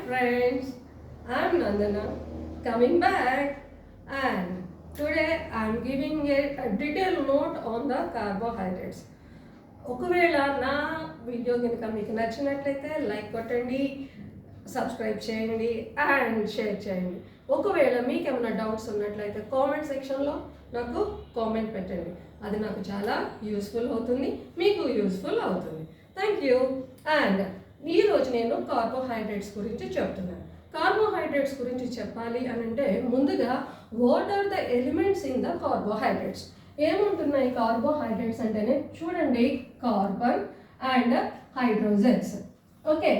friends, I'm Nandana coming back, and today I'm giving a detailed note on the carbohydrates. ఒకవేళ నా video కనుక మీకు నచ్చినట్లయితే like కొట్టండి, సబ్స్క్రైబ్ చేయండి అండ్ షేర్ చేయండి. ఒకవేళ మీకు ఏమైనా డౌట్స్ ఉన్నట్లయితే కామెంట్ సెక్షన్లో నాకు కామెంట్ పెట్టండి. అది నాకు చాలా యూస్ఫుల్ అవుతుంది, మీకు యూస్ఫుల్ అవుతుంది. Thank you. అండ్ ఈరోజు నేను కార్బోహైడ్రేట్స్ గురించి చెప్తున్నాను. కార్బోహైడ్రేట్స్ గురించి చెప్పాలి అని అంటే ముందుగా what are the elements in the carbohydrates. ఏముంటున్నాయి కార్బోహైడ్రేట్స్ అంటేనే చూడండి, కార్బన్ అండ్ హైడ్రోజన్స్. ఓకే,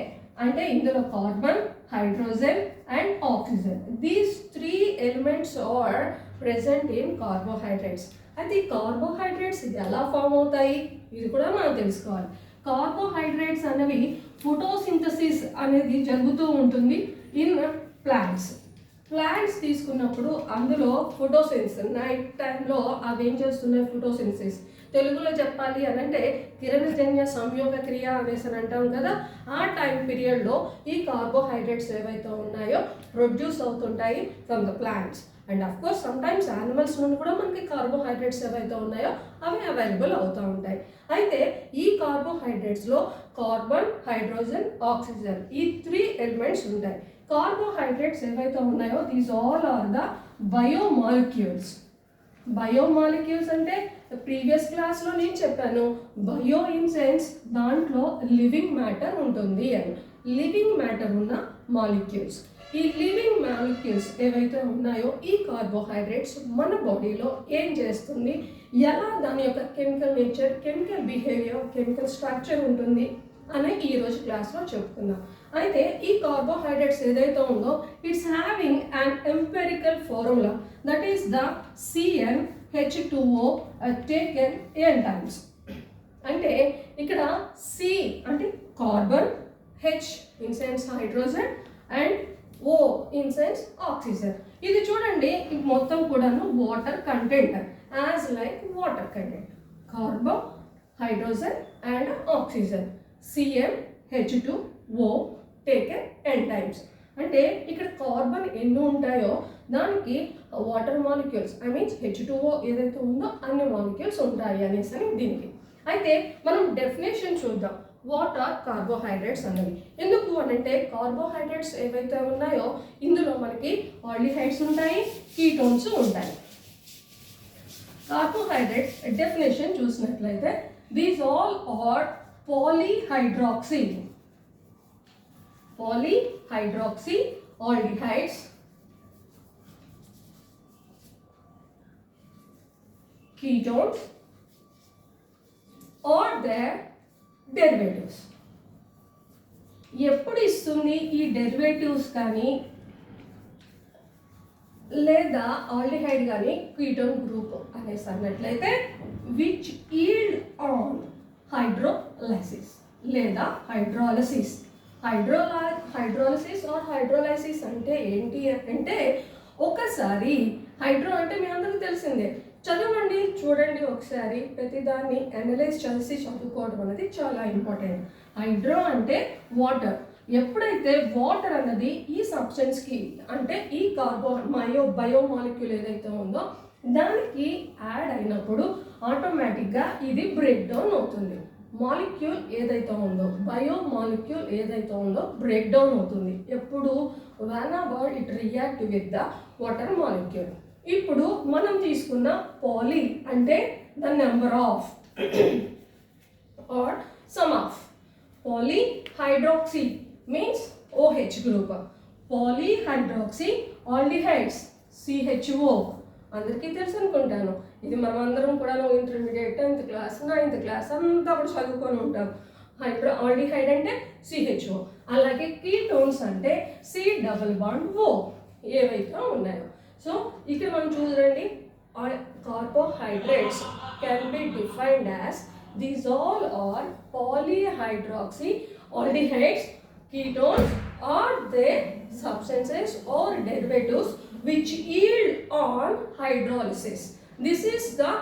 అంటే ఇందులో carbon, hydrogen and oxygen, these three elements are present in carbohydrates. అయితే ఈ కార్బోహైడ్రేట్స్ ఎలా ఫామ్ అవుతాయి ఇది కూడా మనం తెలుసుకోవాలి. కార్బోహైడ్రేట్స్ అనేవి ఫోటోసింథసిస్ అనేది జరుగుతూ ఉంటుంది ఇన్ ప్లాంట్స్. ప్లాంట్స్ తీసుకున్నప్పుడు అందులో ఫోటోసింథసిస్, నైట్ టైంలో అవి ఏం చేస్తున్నాయి, ఫోటోసింథసిస్. తెలుగులో చెప్పాలి అని అంటే కిరణజన్య సంయోగ క్రియ అనేసి అని అంటాం కదా. ఆ టైం పీరియడ్లో ఈ కార్బోహైడ్రేట్స్ ఏవైతే ఉన్నాయో ప్రొడ్యూస్ అవుతుంటాయి from the plants. And of course sometimes animals నుండి కూడా మనకి కార్బోహైడ్రేట్స్ ఏవైతే ఉన్నాయో అవి అవైలబుల్ అవుతూ ఉంటాయి. అయితే ఈ కార్బోహైడ్రేట్స్లో కార్బన్, హైడ్రోజన్, ఆక్సిజన్ ఈ త్రీ ఎలిమెంట్స్ ఉంటాయి. కార్బోహైడ్రేట్స్ ఏవైతే ఉన్నాయో these all are the biomolecules. Biomolecules అంటే ప్రీవియస్ క్లాస్లో నేను చెప్పాను, బయో ఇన్ సెన్స్ దాంట్లో లివింగ్ మ్యాటర్ ఉంటుంది అని. లివింగ్ మ్యాటర్ ఉన్న మాలిక్యూల్స్. ఈ లివింగ్ మాలిక్యూల్స్ ఏవైతే ఉన్నాయో ఈ కార్బోహైడ్రేట్స్ మన బాడీలో ఏం చేస్తుంది, ఎలా దాని యొక్క chemical nature, chemical behaviour, chemical structure ఉంటుంది అని ఈరోజు క్లాస్లో చెప్పుకుందాం. అయితే ఈ కార్బోహైడ్రేట్స్ ఏదైతే ఉందో it's having an empirical formula, that is the CnH2O taken n times. అంటే ఇక్కడ C అంటే carbon, H in sense hydrogen and O in sense oxygen. ఇది చూడండి, ఇది మొత్తం కూడాను water content, as like water content. Carbon, hydrogen and oxygen, CnH2O taken n times. అంటే ఇక్కడ కార్బన్ ఎన్ని ఉంటాయో దానికి water molecules, I means H2O ఏదైతే ఉందో అన్ని మాలిక్యూల్స్ ఉంటాయి అనేసి అని దీనికి. అయితే మనం డెఫినేషన్ చూద్దాం, వాట్ ఆర్ కార్బోహైడ్రేట్స్ అన్నది. ఎందుకు అని అంటే కార్బోహైడ్రేట్స్ ఏవైతే ఉన్నాయో ఇందులో మనకి ఆల్డిహైడ్స్ ఉంటాయి, కీటోన్స్ ఉంటాయి. కార్బోహైడ్రేట్స్ డెఫినేషన్ చూసినట్లయితే these all are polyhydroxy aldehydes, ketones or their derivatives. ఎప్పుడు ఇస్తుంది ఈ డెరివేటివ్స్ కానీ లేదా ఆల్డిహైడ్ కానీ కీటోన్ గ్రూప్ అనేసి అన్నట్లయితే విచ్ ఈల్డ్ ఆన్ హైడ్రోలైసిస్ లేదా హైడ్రాలసిస్. హైడ్రాలసిస్ ఆర్ హైడ్రోలైసిస్ అంటే ఏంటి అంటే ఒకసారి హైడ్రో అంటే మీ అందరికీ తెలిసిందే, చదవండి చూడండి ఒకసారి, ప్రతిదాన్ని అనలైజ్ చేసి చదువుకోవడం అనేది చాలా ఇంపార్టెంట్. హైడ్రో అంటే వాటర్. ఎప్పుడైతే వాటర్ అన్నది ఈ సబ్స్టెన్స్కి అంటే ఈ బయోమాలిక్యూల్ ఏదైతే ఉందో దానికి యాడ్ అయినప్పుడు ఆటోమేటిక్గా ఇది బ్రేక్ డౌన్ అవుతుంది. మాలిక్యూల్ ఏదైతే ఉందో, బయోమాలిక్యూల్ ఏదైతే ఉందో బ్రేక్ డౌన్ అవుతుంది. ఎప్పుడు whenever it react with the water molecule. ఇప్పుడు మనం తీసుకున్న పాలీ అంటే the number of or sum of. Polyhydroxy means OH group. Polyhydroxy aldehydes CHO అందరికీ తెలుసు అనుకుంటాను. ఇది మనం అందరం కూడా intermediate 10th class 9th class అంతా కూడా చదువుకొని ఉంటాం. ఆల్డిహైడ్ అంటే CHO. అలాగే కీటోన్స్ అంటే C+O ఏవైతే ఉన్నాయో. సో ఇక్కడ మనం చూడండి, carbohydrates can be defined as these all are polyhydroxy aldehydes, ketones or their substances or derivatives which yield on hydrolysis. This is the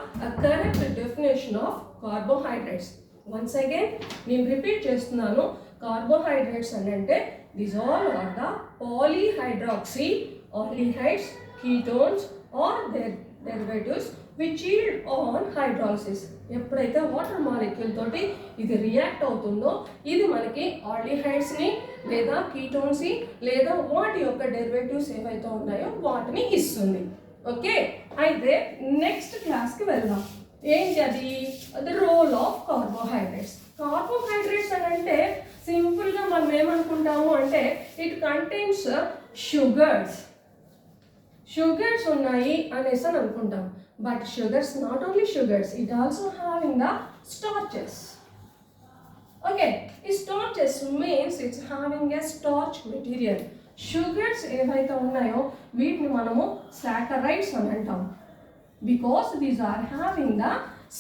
correct definition of carbohydrates. Once again నేను repeat చేస్తున్నాను, carbohydrates అని అంటే these all are the polyhydroxy aldehydes, ketones or their derivatives which yield on hydrolysis. ఎప్పుడైతే water molecule తోటి ఇది react అవుతుందో ఇది మనకి ఆల్డిహైడ్స్ని లేదా కీటోన్స్ని లేదా వాటి యొక్క డెరివేటివ్స్ ఏవైతే ఉన్నాయో వాటిని ఇస్తుంది. ఓకే, అయితే నెక్స్ట్ క్లాస్కి వెళ్దాం. ఏంటి అది? The role of carbohydrates. Carbohydrates అని అంటే సింపుల్గా మనం ఏమనుకుంటాము అంటే ఇట్ కంటైన్స్ షుగర్స్ ఉన్నాయి అనేసి అని అనుకుంటాం. But sugars not only sugars, it also having the starches. Okay, ఈ starches means it's having a starch material. Sugars ఏవైతే ఉన్నాయో వీటిని మనము సాకరైడ్స్ అని అంటాం because these are having the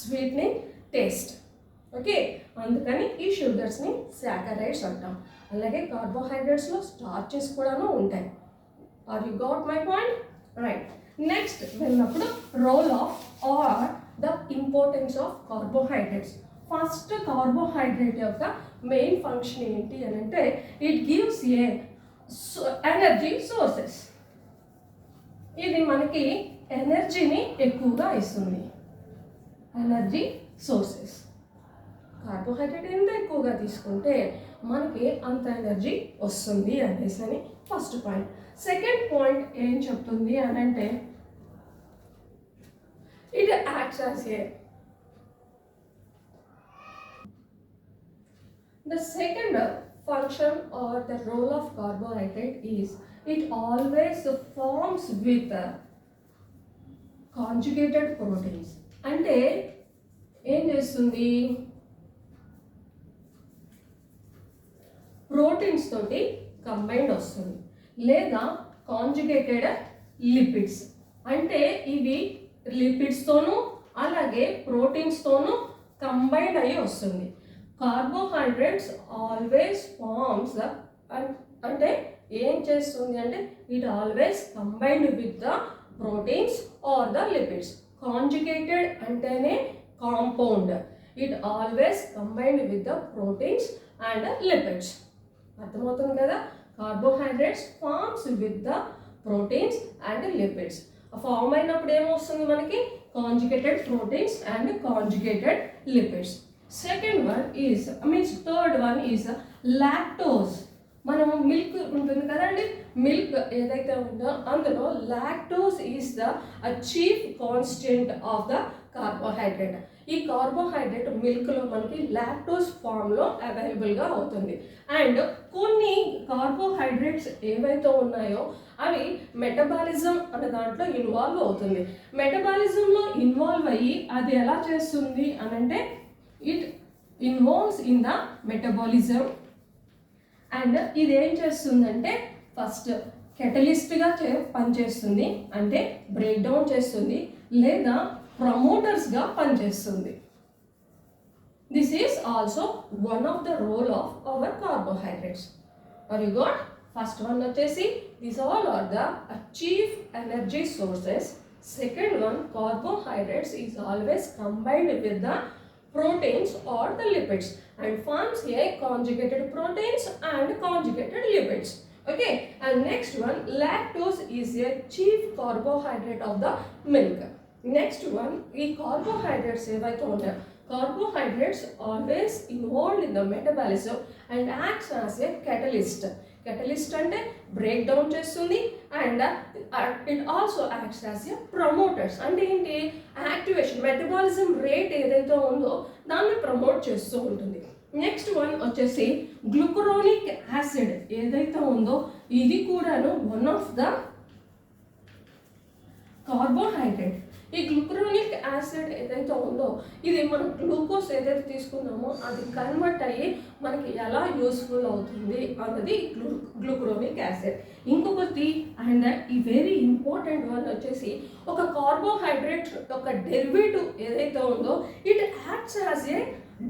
sweetening taste. Okay, అందుకని ఈ షుగర్స్ని సాకరైడ్స్ అంటాం. అలాగే కార్బోహైడ్రేట్స్లో స్టార్చెస్ కూడాను ఉంటాయి. Are you got my point? Right. Next వెళ్ళినప్పుడు role of or the importance of carbohydrates. First carbohydrate యొక్క మెయిన్ ఫంక్షన్ ఏంటి అని అంటే it gives a energy sources. ఇది మనకి ఎనర్జీని ఎక్కువగా ఇస్తుంది. Energy sources. కార్బోహైడ్రేట్ ఎంత ఎక్కువగా తీసుకుంటే మనకి అంత ఎనర్జీ వస్తుంది అనేసి అని ఫస్ట్ పాయింట్. సెకండ్ పాయింట్ ఏం చెప్తుంది అని అంటే it acts as a the second function or the role of carbohydrate is it always forms with conjugated proteins. అంటే ఏం చేస్తుంది? ప్రోటీన్స్ తోటి కంబైన్డ్ వస్తుంది లేదా కాంజుగేటెడ్ లిపిడ్స్. అంటే ఇవి లిపిడ్స్తోనూ అలాగే ప్రోటీన్స్తోనూ కంబైన్డ్ అయ్యి వస్తుంది. కార్బోహైడ్రేట్స్ ఆల్వేస్ ఫార్మ్స్ అంటే ఏం చేస్తుంది అంటే it always combined with the proteins or the lipids. Conjugated అంటేనే compound. It always combined with the proteins and lipids. అర్థమవుతుంది కదా? Carbohydrates forms with the proteins and lipids. Form అయినప్పుడు ఏమొస్తుంది మనకి? Conjugated proteins and conjugated lipids. Second one is third one is lactose. మనము milk ఉంటుంది కదండి, milk ఏదైతే ఉందో అందులో lactose is the chief constant of the carbohydrate. ఈ కార్బోహైడ్రేట్ మిల్క్లో మనకి లాక్టోజ్ ఫామ్లో అవైలబుల్గా అవుతుంది. అండ్ కొన్ని కార్బోహైడ్రేట్స్ ఏవైతే ఉన్నాయో అవి మెటబాలిజం అనే దాంట్లో ఇన్వాల్వ్ అవుతుంది. మెటబాలిజంలో ఇన్వాల్వ్ అయ్యి అది ఎలా చేస్తుంది అని అంటే it involves in the metabolism. And ఇది ఏం చేస్తుందంటే ఫస్ట్ కెటలిస్ట్గా పనిచేస్తుంది, అంటే బ్రేక్ డౌన్ చేస్తుంది లేదా ప్రమోటర్స్గా పనిచేస్తుంది. This is also one of the role of our carbohydrates. Are you got? First one వచ్చేసి these all are the chief energy sources. Second one carbohydrates is always combined with the proteins or the lipids and forms a conjugated proteins and conjugated lipids. Okay, and next one, lactose is a chief carbohydrate of the milk. Next one, the carbohydrates ఏవైతే ఉన్నాయో carbohydrates always involved in the metabolism and acts as a catalyst. Catalyst అంటే break down చేస్తుంది and it also acts as a promoters. అంటే ఏంటి? Activation, metabolism rate ఏదైతే ఉందో దాన్ని promote చేస్తూ ఉంటుంది. నెక్స్ట్ వన్ వచ్చేసి గ్లూకరోనిక్ యాసిడ్ ఏదైతే ఉందో ఇది కూడాను వన్ ఆఫ్ ద కార్బోహైడ్రేట్. ఈ గ్లూకరోనిక్ యాసిడ్ ఏదైతే ఉందో ఇది మనం గ్లూకోజ్ ఏదైతే తీసుకున్నామో అది కన్వర్ట్ అయ్యి మనకి ఎలా యూస్ఫుల్ అవుతుంది అన్నది గ్లూకరోనిక్ యాసిడ్. ఇంకొకటి అండ్ ఈ వెరీ ఇంపార్టెంట్ వన్ వచ్చేసి ఒక కార్బోహైడ్రేట్ ఒక డెరివేటివ్ ఏదైతే ఉందో it acts as a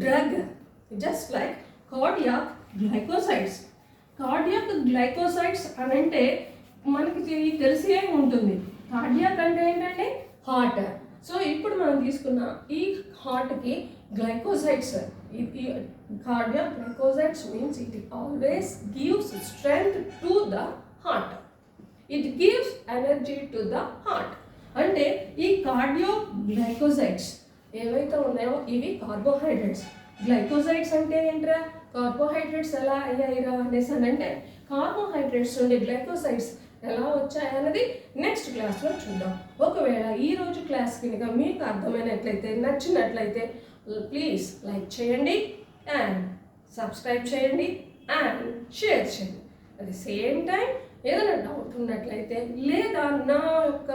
drug just like cardiac glycosides. Cardiac glycosides అని అంటే మనకి తెలిసే ఉంటుంది. కార్డియాక్ అంటే ఏంటంటే హార్ట్. సో ఇప్పుడు మనం తీసుకున్న ఈ హార్ట్కి glycosides Cardiac glycosides means it always gives strength to the heart. It gives energy to the heart. అంటే ఈ కార్డియో గ్లైకోసైడ్స్ ఏవైతే ఉన్నాయో ఇవి కార్బోహైడ్రేట్స్. గ్లైకోసైడ్స్ అంటే ఏంట్రా? కార్బోహైడ్రేట్స్ ఎలా అయ్యాయిరా అనేసి అని అంటే కార్బోహైడ్రేట్స్ నుండి గ్లైకోసైడ్స్ ఎలా వచ్చాయన్నది నెక్స్ట్ క్లాస్లో చూద్దాం. ఒకవేళ ఈరోజు క్లాస్ కనుక మీకు అర్థమైనట్లయితే, నచ్చినట్లయితే ప్లీజ్ లైక్ చేయండి అండ్ సబ్స్క్రైబ్ చేయండి అండ్ షేర్ చేయండి. అట్ ది సేమ్ టైం ఏదైనా డౌట్ ఉన్నట్లయితే లేదా నా యొక్క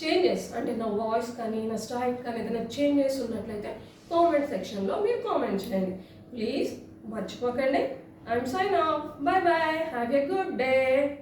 చేంజెస్ అంటే నా వాయిస్ కానీ నా స్టైల్ కానీ ఏదైనా చేంజెస్ ఉన్నట్లయితే కామెంట్ సెక్షన్లో మీరు కామెంట్ చేయండి. ప్లీజ్ మర్చిపోకండి. I'm sign off. Bye bye. Have a good day.